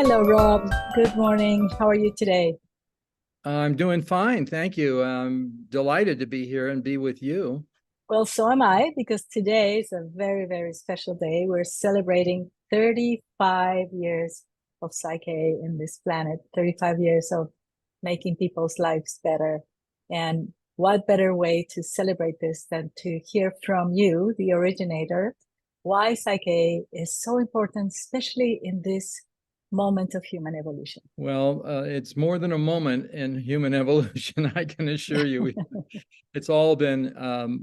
Hello, Rob. Good morning. How are you today? I'm doing fine, thank you. I'm delighted to be here and be with you. Well, so am I, because today is a very, very special day. We're celebrating 35 years of PSYCH-K in this planet, 35 years of making people's lives better. And what better way to celebrate this than to hear from you, the originator, why PSYCH-K is so important, especially in this moment of human evolution. Well, it's more than a moment in human evolution, I can assure you. It's all been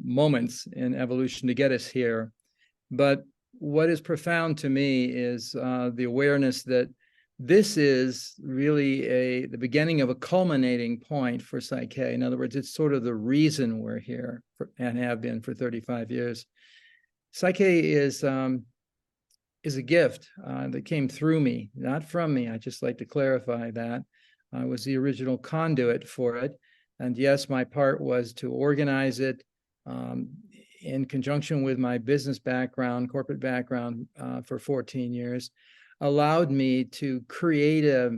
moments in evolution to get us here. But what is profound to me is the awareness that this is really the beginning of a culminating point for PSYCH-K. In other words, it's sort of the reason we're here and have been for 35 years. PSYCH-K is a gift that came through me, not from me. I just like to clarify that. I was the original conduit for it. And yes, my part was to organize it in conjunction with my business background, corporate background for 14 years, allowed me to create a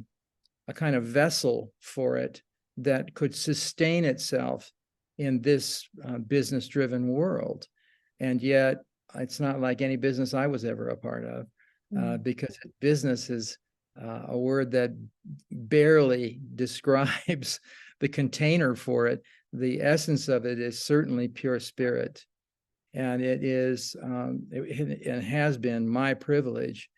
kind of vessel for it that could sustain itself in this business-driven world. And yet, it's not like any business I was ever a part of, because business is a word that barely describes the container for it. The essence of it is certainly pure spirit. And it is, it has been my privilege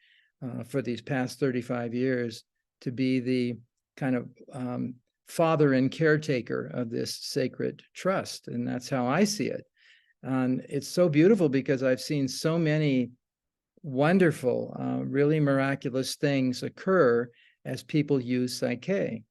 for these past 35 years to be the kind of father and caretaker of this sacred trust. And that's how I see it. And it's so beautiful because I've seen so many wonderful, really miraculous things occur as people use PSYCH-K.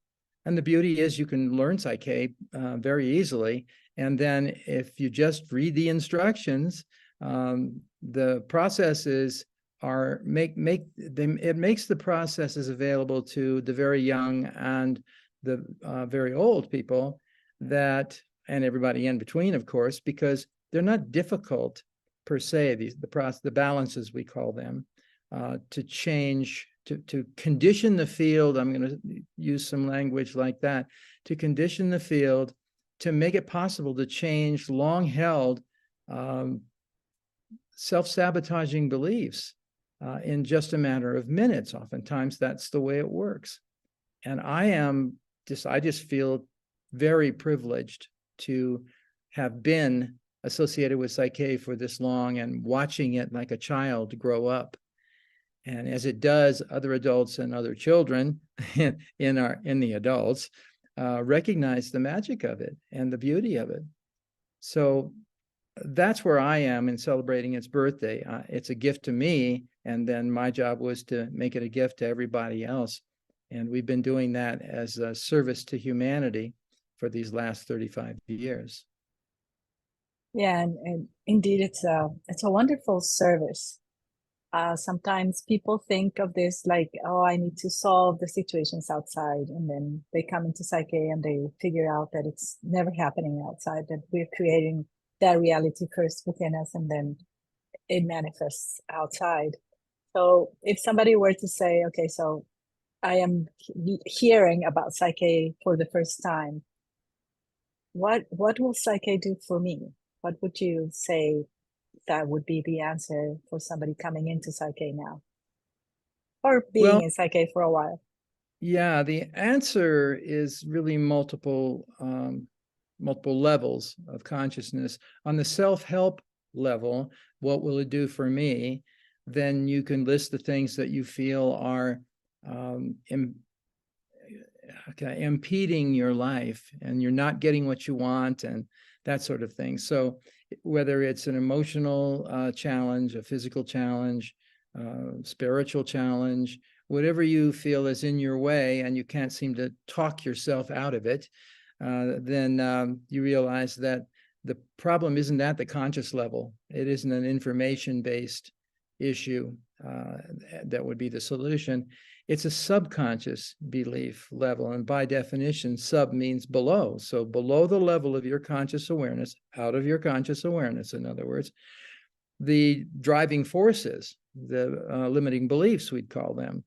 And the beauty is you can learn PSYCH-K very easily. And then if you just read the instructions, the processes it makes the processes available to the very young and the very old people and everybody in between, of course, because they're not difficult per se, the balances we call them, to change, to condition the field. I'm going to use some language like that, to condition the field, to make it possible to change long-held self-sabotaging beliefs in just a matter of minutes. Oftentimes that's the way it works. And I just feel very privileged to have been associated with PSYCH-K for this long and watching it like a child grow up. And as it does, other adults and other children in the adults recognize the magic of it and the beauty of it. So that's where I am in celebrating its birthday. It's a gift to me, and then my job was to make it a gift to everybody else. And we've been doing that as a service to humanity for these last 35 years. Yeah, and indeed, it's a wonderful service. Sometimes people think of this like, oh, I need to solve the situations outside, and then they come into PSYCH-K and they figure out that it's never happening outside, that we're creating that reality first within us, and then it manifests outside. So if somebody were to say, okay, so I am hearing about PSYCH-K for the first time, what will PSYCH-K do for me? What would you say that would be the answer for somebody coming into PSYCH-K now, or being Well, in PSYCH-K for a while? yeah, the answer is really multiple levels of consciousness. On the self-help level, what will it do for me? Then you can list the things that you feel are impeding your life, and you're not getting what you want, and that sort of thing. So whether it's an emotional challenge, a physical challenge, spiritual challenge, whatever you feel is in your way and you can't seem to talk yourself out of it, then you realize that the problem isn't at the conscious level. It isn't an information-based issue that would be the solution. It's a subconscious belief level. And by definition, sub means below. So below the level of your conscious awareness, out of your conscious awareness, in other words, the driving forces, the limiting beliefs, we'd call them,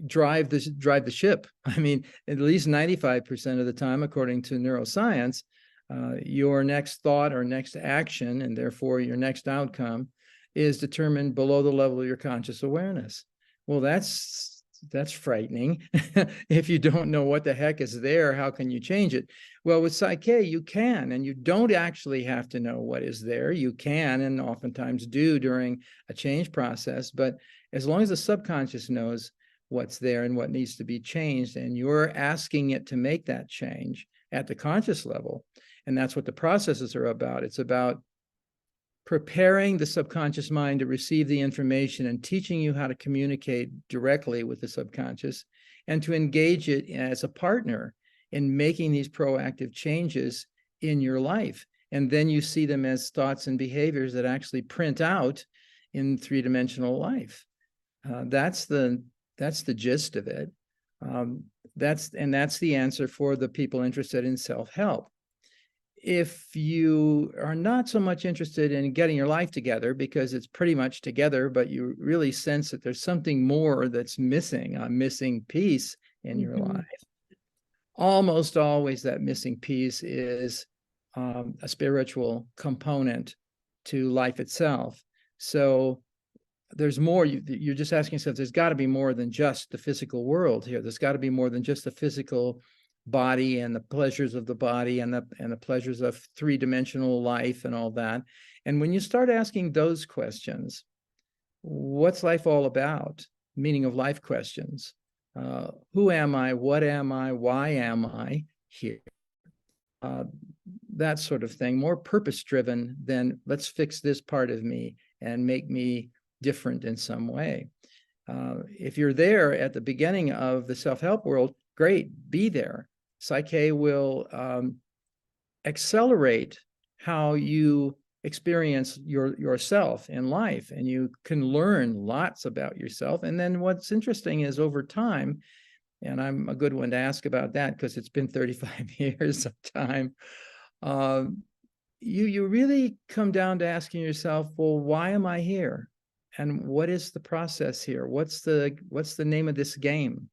drive the ship. I mean, at least 95% of the time, according to neuroscience, your next thought or next action, and therefore your next outcome, is determined below the level of your conscious awareness. Well, that's frightening. If you don't know what the heck is there, how can you change it? Well, with PSYCH-K, you can, and you don't actually have to know what is there. You can, and oftentimes do during a change process, but as long as the subconscious knows what's there and what needs to be changed, and you're asking it to make that change at the conscious level, and that's what the processes are about. It's about preparing the subconscious mind to receive the information and teaching you how to communicate directly with the subconscious and to engage it as a partner in making these proactive changes in your life. And then you see them as thoughts and behaviors that actually print out in three-dimensional life. That's the gist of it. That's the answer for the people interested in self-help. If you are not so much interested in getting your life together because it's pretty much together, but you really sense that there's something more that's missing, a missing piece in your life, almost always that missing piece is a spiritual component to life itself. So there's more. You're just asking yourself, there's got to be more than just the physical world here. There's got to be more than just the physical body and the pleasures of the body and the pleasures of three-dimensional life and all that. And when you start asking those questions, what's life all about? Meaning of life questions. Who am I? What am I? Why am I here? That sort of thing, more purpose-driven than let's fix this part of me and make me different in some way. If you're there at the beginning of the self-help world, great, be there. PSYCH-K will accelerate how you experience yourself in life, and you can learn lots about yourself. And then what's interesting is over time, and I'm a good one to ask about that because it's been 35 years of time, you really come down to asking yourself, well, why am I here? And what is the process here? What's the name of this game?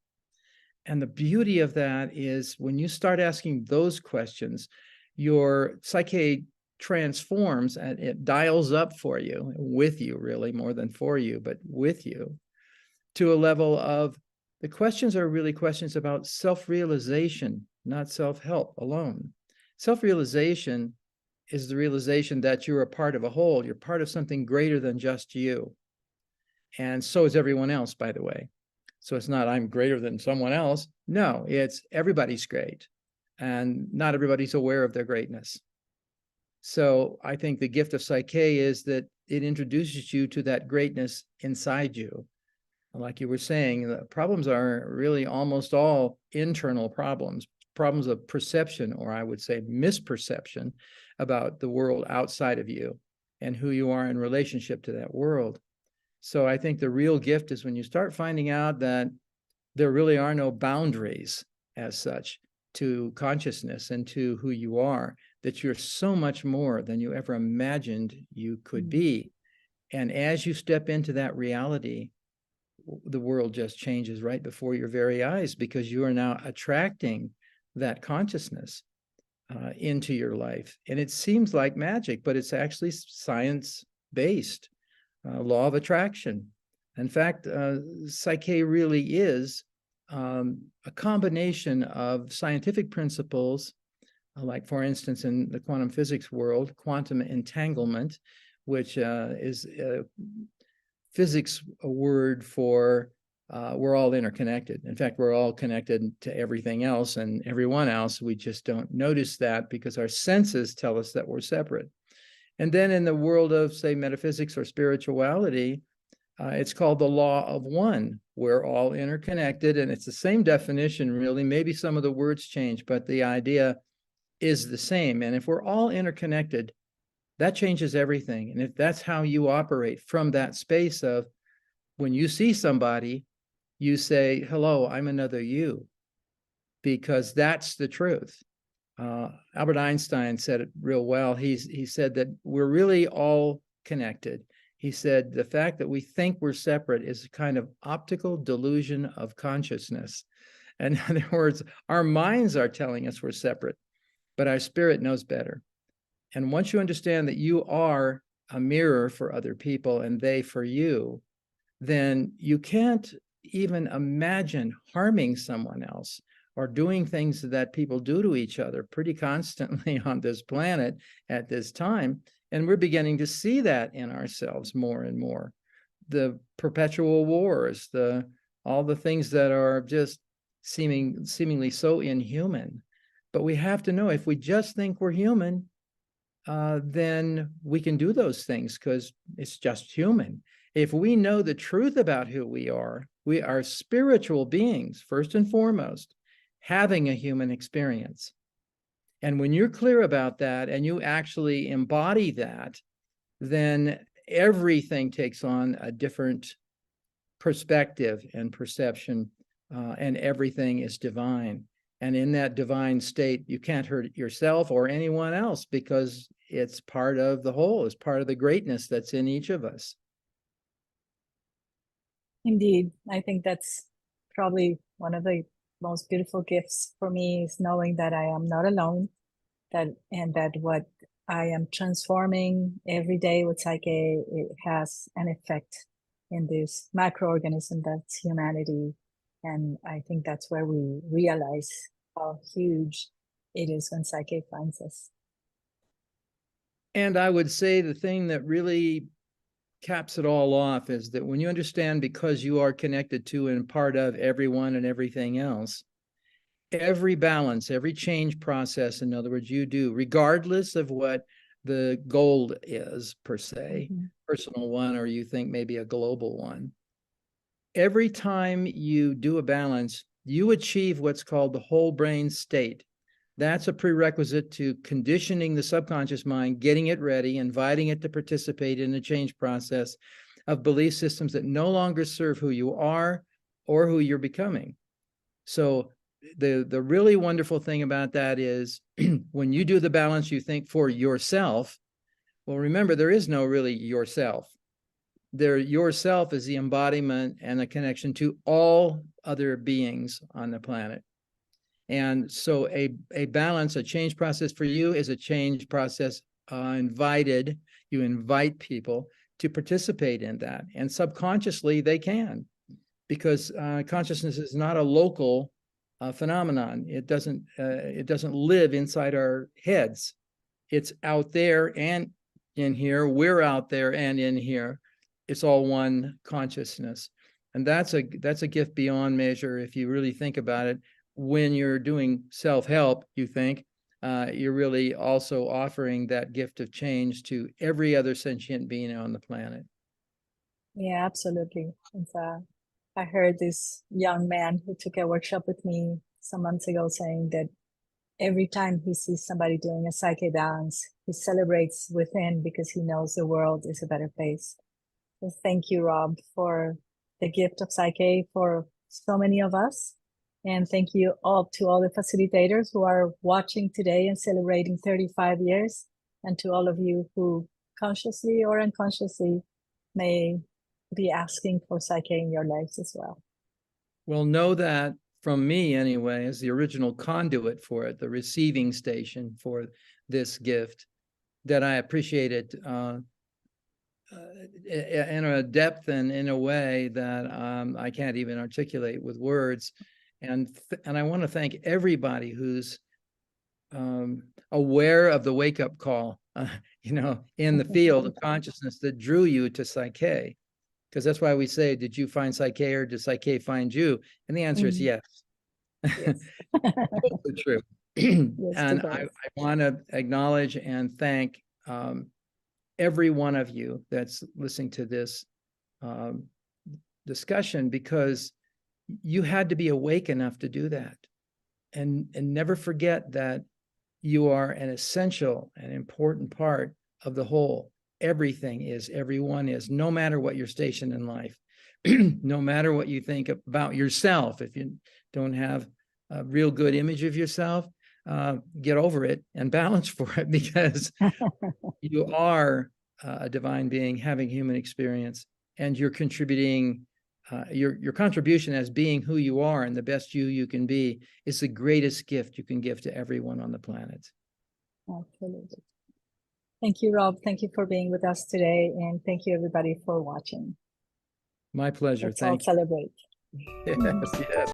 And the beauty of that is when you start asking those questions, your psyche transforms and it dials up for you, with you really, more than for you, but with you, to a level of the questions are really questions about self-realization, not self-help alone. Self-realization is the realization that you're a part of a whole. You're part of something greater than just you. And so is everyone else, by the way. So it's not I'm greater than someone else. No, it's everybody's great. And not everybody's aware of their greatness. So I think the gift of PSYCH-K is that it introduces you to that greatness inside you. Like you were saying, the problems are really almost all internal problems of perception, or I would say misperception about the world outside of you and who you are in relationship to that world. So I think the real gift is when you start finding out that there really are no boundaries as such to consciousness and to who you are, that you're so much more than you ever imagined you could be. And as you step into that reality, the world just changes right before your very eyes, because you are now attracting that consciousness into your life. And it seems like magic, but it's actually science-based. Law of attraction. In fact, PSYCH-K really is a combination of scientific principles, like for instance, in the quantum physics world, quantum entanglement, which is physics a word for we're all interconnected. In fact, we're all connected to everything else and everyone else. We just don't notice that because our senses tell us that we're separate. And then in the world of, say, metaphysics or spirituality, it's called the law of one. We're all interconnected, and it's the same definition, really. Maybe some of the words change, but the idea is the same. And if we're all interconnected, that changes everything. And if that's how you operate from that space of when you see somebody, you say, hello, I'm another you, because that's the truth. Albert Einstein said it real well. He said that we're really all connected. He said, the fact that we think we're separate is a kind of optical delusion of consciousness. And in other words, our minds are telling us we're separate, but our spirit knows better. And once you understand that you are a mirror for other people and they for you, then you can't even imagine harming someone else or doing things that people do to each other pretty constantly on this planet at this time. And we're beginning to see that in ourselves more and more. The perpetual wars, all the things that are just seemingly so inhuman. But we have to know, if we just think we're human, then we can do those things because it's just human. If we know the truth about who we are spiritual beings, first and foremost, having a human experience. And when you're clear about that and you actually embody that, then everything takes on a different perspective and perception, and everything is divine. And in that divine state, you can't hurt yourself or anyone else because it's part of the whole, it's part of the greatness that's in each of us. Indeed, I think that's probably one of the most beautiful gifts for me, is knowing that I am not alone, that what I am transforming every day with PSYCH-K, it has an effect in this macroorganism that's humanity. And I think that's where we realize how huge it is when PSYCH-K finds us. And I would say the thing that really caps it all off is that when you understand, because you are connected to and part of everyone and everything else, every balance, every change process, in other words, you do, regardless of what the goal is per se, personal one, or you think maybe a global one, every time you do a balance, you achieve what's called the whole brain state. That's a prerequisite to conditioning the subconscious mind, getting it ready, inviting it to participate in the change process of belief systems that no longer serve who you are or who you're becoming. So the really wonderful thing about that is when you do the balance, you think for yourself. Well, remember, there is no really yourself. Yourself is the embodiment and the connection to all other beings on the planet. And so a balance, a change process for you is a change process invited. You invite people to participate in that. And subconsciously, they can, because consciousness is not a local phenomenon. It doesn't live inside our heads. It's out there and in here. We're out there and in here. It's all one consciousness. And that's a gift beyond measure if you really think about it. When you're doing self-help, you think you're really also offering that gift of change to every other sentient being on the planet. Yeah, absolutely. I heard this young man who took a workshop with me some months ago saying that every time he sees somebody doing a PSYCH-K balance, he celebrates within because he knows the world is a better place. So thank you, Rob, for the gift of PSYCH-K for so many of us. And thank you all to all the facilitators who are watching today and celebrating 35 years, and to all of you who consciously or unconsciously may be asking for PSYCH-K in your lives as well. Well, know that from me anyway, as the original conduit for it, the receiving station for this gift, that I appreciate it in a depth and in a way that I can't even articulate with words. And I want to thank everybody who's aware of the wake-up call, in the field of consciousness that drew you to PSYCH-K. Because that's why we say, did you find PSYCH-K or did PSYCH-K find you? And the answer is yes. Yes. Totally true. Yes, and I want to acknowledge and thank every one of you that's listening to this discussion, because you had to be awake enough to do that. And never forget that you are an essential and important part of the whole. Everything is, everyone is, no matter what your station in life, no matter what you think about yourself. If you don't have a real good image of yourself, get over it and balance for it, because you are a divine being having human experience, and you're contributing. Your contribution as being who you are and the best you can be is the greatest gift you can give to everyone on the planet. Absolutely. Thank you, Rob. Thank you for being with us today, and thank you everybody for watching. My pleasure. Let's all Thank you. celebrate. Yes, yes.